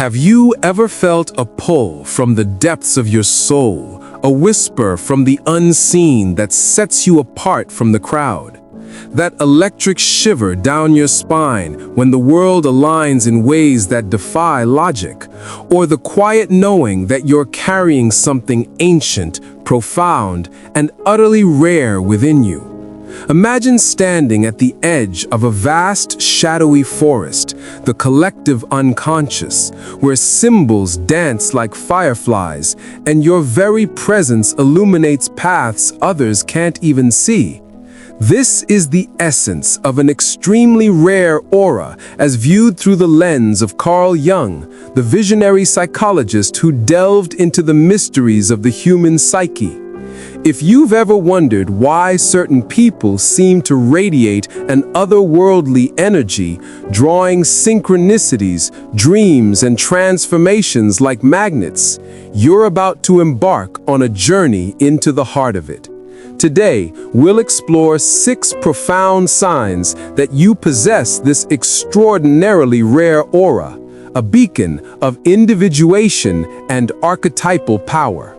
Have you ever felt a pull from the depths of your soul, a whisper from the unseen that sets you apart from the crowd? That electric shiver down your spine when the world aligns in ways that defy logic, or the quiet knowing that you're carrying something ancient, profound, and utterly rare within you. Imagine standing at the edge of a vast, shadowy forest, the collective unconscious, where symbols dance like fireflies, and your very presence illuminates paths others can't even see. This is the essence of an extremely rare aura as viewed through the lens of Carl Jung, the visionary psychologist who delved into the mysteries of the human psyche. If you've ever wondered why certain people seem to radiate an otherworldly energy, drawing synchronicities, dreams, and transformations like magnets, you're about to embark on a journey into the heart of it. Today, we'll explore 6 profound signs that you possess this extraordinarily rare aura, a beacon of individuation and archetypal power.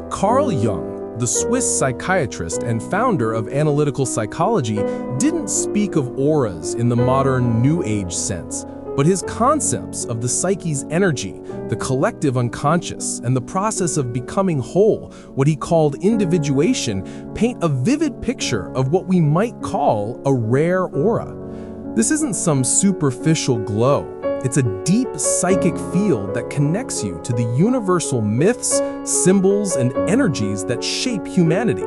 Carl Jung, the Swiss psychiatrist and founder of analytical psychology, didn't speak of auras in the modern New Age sense, but his concepts of the psyche's energy, the collective unconscious, and the process of becoming whole, what he called individuation, paint a vivid picture of what we might call a rare aura. This isn't some superficial glow. It's a deep psychic field that connects you to the universal myths, symbols, and energies that shape humanity.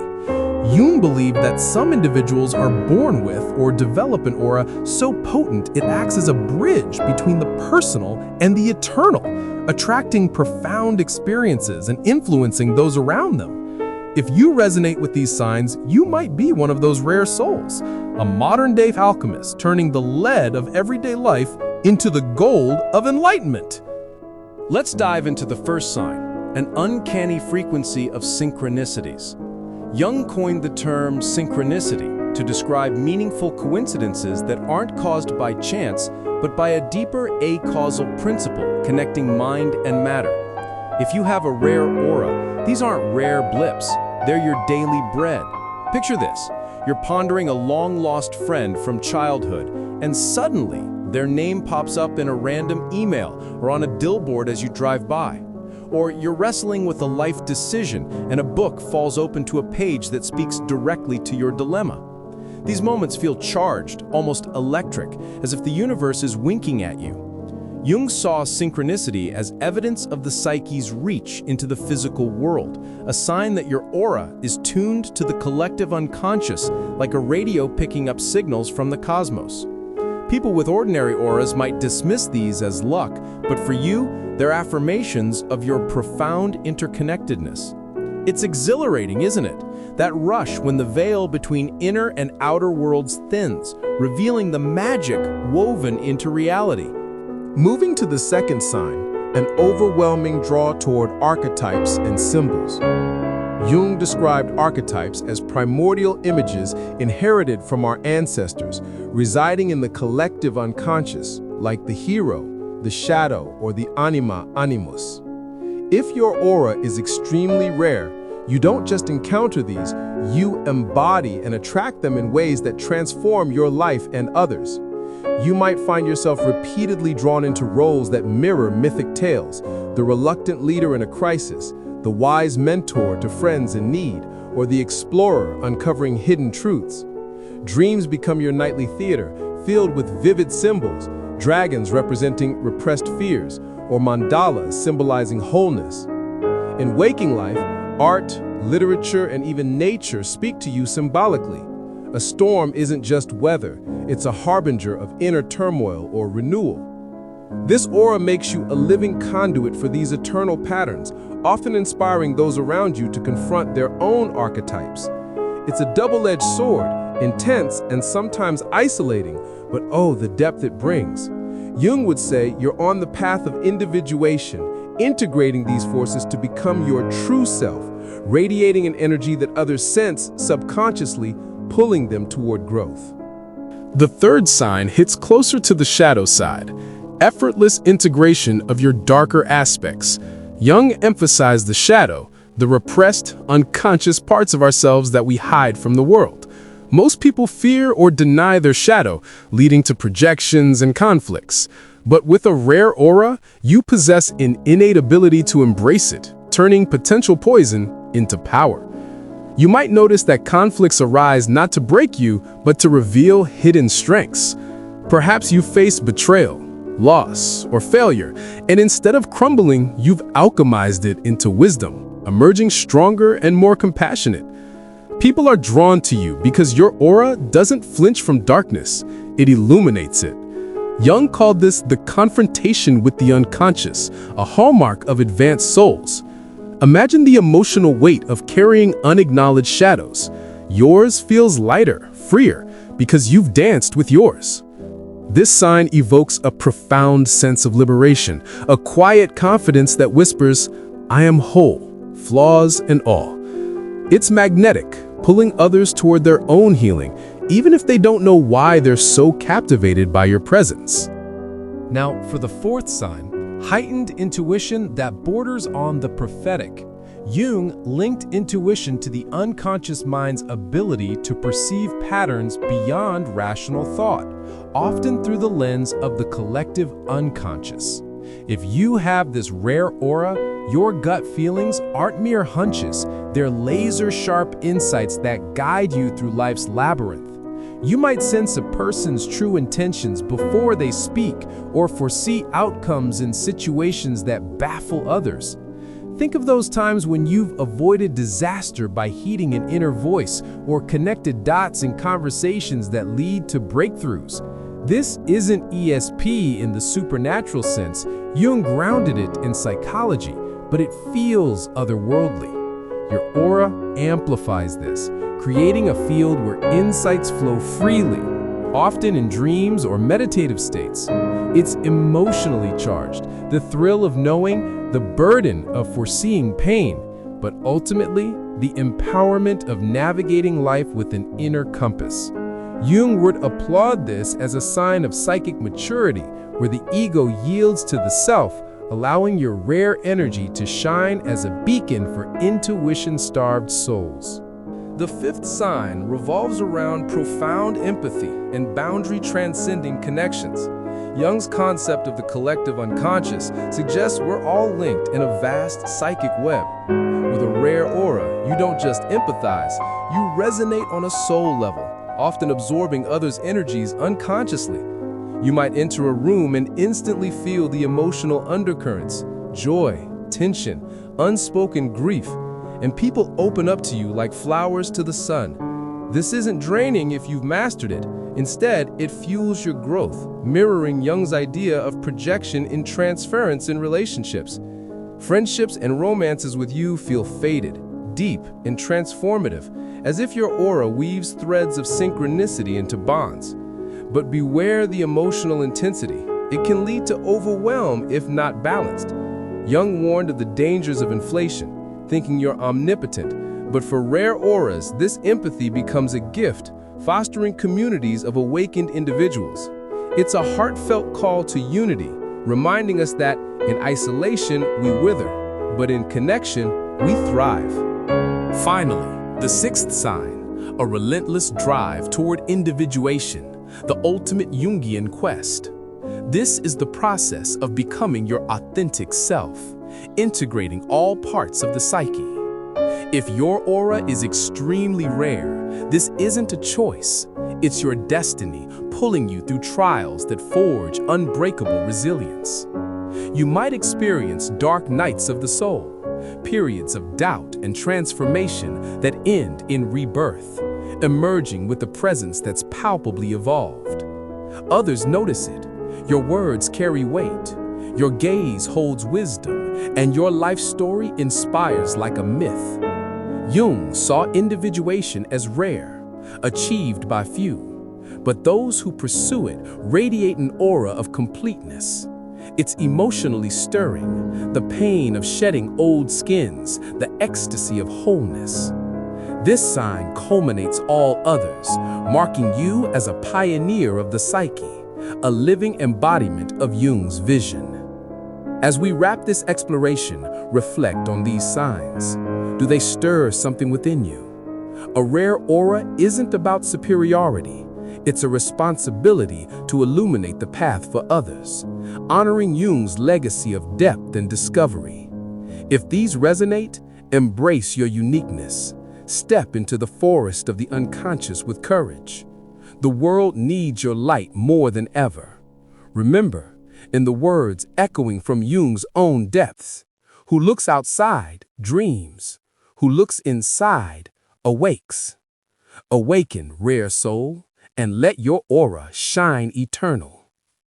Jung believed that some individuals are born with or develop an aura so potent it acts as a bridge between the personal and the eternal, attracting profound experiences and influencing those around them. If you resonate with these signs, you might be one of those rare souls, a modern-day alchemist turning the lead of everyday life into the gold of enlightenment. Let's dive into the first sign, an uncanny frequency of synchronicities. Jung coined the term synchronicity to describe meaningful coincidences that aren't caused by chance, but by a deeper acausal principle connecting mind and matter. If you have a rare aura, these aren't rare blips, they're your daily bread. Picture this, you're pondering a long-lost friend from childhood, and suddenly their name pops up in a random email or on a billboard as you drive by. Or you're wrestling with a life decision and a book falls open to a page that speaks directly to your dilemma. These moments feel charged, almost electric, as if the universe is winking at you. Jung saw synchronicity as evidence of the psyche's reach into the physical world, a sign that your aura is tuned to the collective unconscious, like a radio picking up signals from the cosmos. People with ordinary auras might dismiss these as luck, but for you, they're affirmations of your profound interconnectedness. It's exhilarating, isn't it? That rush when the veil between inner and outer worlds thins, revealing the magic woven into reality. Moving to the second sign, an overwhelming draw toward archetypes and symbols. Jung described archetypes as primordial images inherited from our ancestors, residing in the collective unconscious, like the hero, the shadow, or the anima animus. If your aura is extremely rare, you don't just encounter these, you embody and attract them in ways that transform your life and others. You might find yourself repeatedly drawn into roles that mirror mythic tales, the reluctant leader in a crisis, the wise mentor to friends in need, or the explorer uncovering hidden truths. Dreams become your nightly theater, filled with vivid symbols, dragons representing repressed fears, or mandalas symbolizing wholeness. In waking life, art, literature, and even nature speak to you symbolically. A storm isn't just weather, it's a harbinger of inner turmoil or renewal. This aura makes you a living conduit for these eternal patterns, often inspiring those around you to confront their own archetypes. It's a double-edged sword, intense and sometimes isolating, but oh, the depth it brings. Jung would say you're on the path of individuation, integrating these forces to become your true self, radiating an energy that others sense subconsciously, pulling them toward growth. The third sign hits closer to the shadow side, effortless integration of your darker aspects. Jung emphasized the shadow, the repressed, unconscious parts of ourselves that we hide from the world. Most people fear or deny their shadow, leading to projections and conflicts. But with a rare aura, you possess an innate ability to embrace it, turning potential poison into power. You might notice that conflicts arise not to break you, but to reveal hidden strengths. Perhaps you face betrayal, loss, or failure, and instead of crumbling, you've alchemized it into wisdom, emerging stronger and more compassionate. People are drawn to you because your aura doesn't flinch from darkness, it illuminates it. Jung called this the confrontation with the unconscious, a hallmark of advanced souls. Imagine the emotional weight of carrying unacknowledged shadows. Yours feels lighter, freer, because you've danced with yours. This sign evokes a profound sense of liberation, a quiet confidence that whispers, "I am whole, flaws and all." It's magnetic, pulling others toward their own healing, even if they don't know why they're so captivated by your presence. Now, for the fourth sign, heightened intuition that borders on the prophetic. Jung linked intuition to the unconscious mind's ability to perceive patterns beyond rational thought, often through the lens of the collective unconscious. If you have this rare aura, your gut feelings aren't mere hunches, they're laser-sharp insights that guide you through life's labyrinth. You might sense a person's true intentions before they speak or foresee outcomes in situations that baffle others. Think of those times when you've avoided disaster by heeding an inner voice or connected dots in conversations that lead to breakthroughs. This isn't ESP in the supernatural sense. Jung grounded it in psychology, but it feels otherworldly. Your aura amplifies this, creating a field where insights flow freely, often in dreams or meditative states. It's emotionally charged, the thrill of knowing, the burden of foreseeing pain, but ultimately the empowerment of navigating life with an inner compass. Jung would applaud this as a sign of psychic maturity, where the ego yields to the self, allowing your rare energy to shine as a beacon for intuition-starved souls. The fifth sign revolves around profound empathy and boundary-transcending connections. Jung's concept of the collective unconscious suggests we're all linked in a vast psychic web. With a rare aura, you don't just empathize, you resonate on a soul level, often absorbing others' energies unconsciously. You might enter a room and instantly feel the emotional undercurrents, joy, tension, unspoken grief, and people open up to you like flowers to the sun. This isn't draining if you've mastered it. Instead, it fuels your growth, mirroring Jung's idea of projection and transference in relationships. Friendships and romances with you feel faded, deep, and transformative, as if your aura weaves threads of synchronicity into bonds. But beware the emotional intensity. It can lead to overwhelm if not balanced. Jung warned of the dangers of inflation, thinking you're omnipotent. But for rare auras, this empathy becomes a gift, fostering communities of awakened individuals. It's a heartfelt call to unity, reminding us that in isolation we wither, but in connection we thrive. Finally, the sixth sign, a relentless drive toward individuation, the ultimate Jungian quest. This is the process of becoming your authentic self, integrating all parts of the psyche. If your aura is extremely rare, this isn't a choice. It's your destiny pulling you through trials that forge unbreakable resilience. You might experience dark nights of the soul, periods of doubt and transformation that end in rebirth, emerging with a presence that's palpably evolved. Others notice it. Your words carry weight. Your gaze holds wisdom, and your life story inspires like a myth. Jung saw individuation as rare, achieved by few, but those who pursue it radiate an aura of completeness. It's emotionally stirring, the pain of shedding old skins, the ecstasy of wholeness. This sign culminates all others, marking you as a pioneer of the psyche, a living embodiment of Jung's vision. As we wrap this exploration, reflect on these signs. Do they stir something within you? A rare aura isn't about superiority. It's a responsibility to illuminate the path for others, honoring Jung's legacy of depth and discovery. If these resonate, embrace your uniqueness. Step into the forest of the unconscious with courage. The world needs your light more than ever. Remember, in the words echoing from Jung's own depths, who looks outside dreams, who looks inside awakes. Awaken, rare soul, and let your aura shine eternal.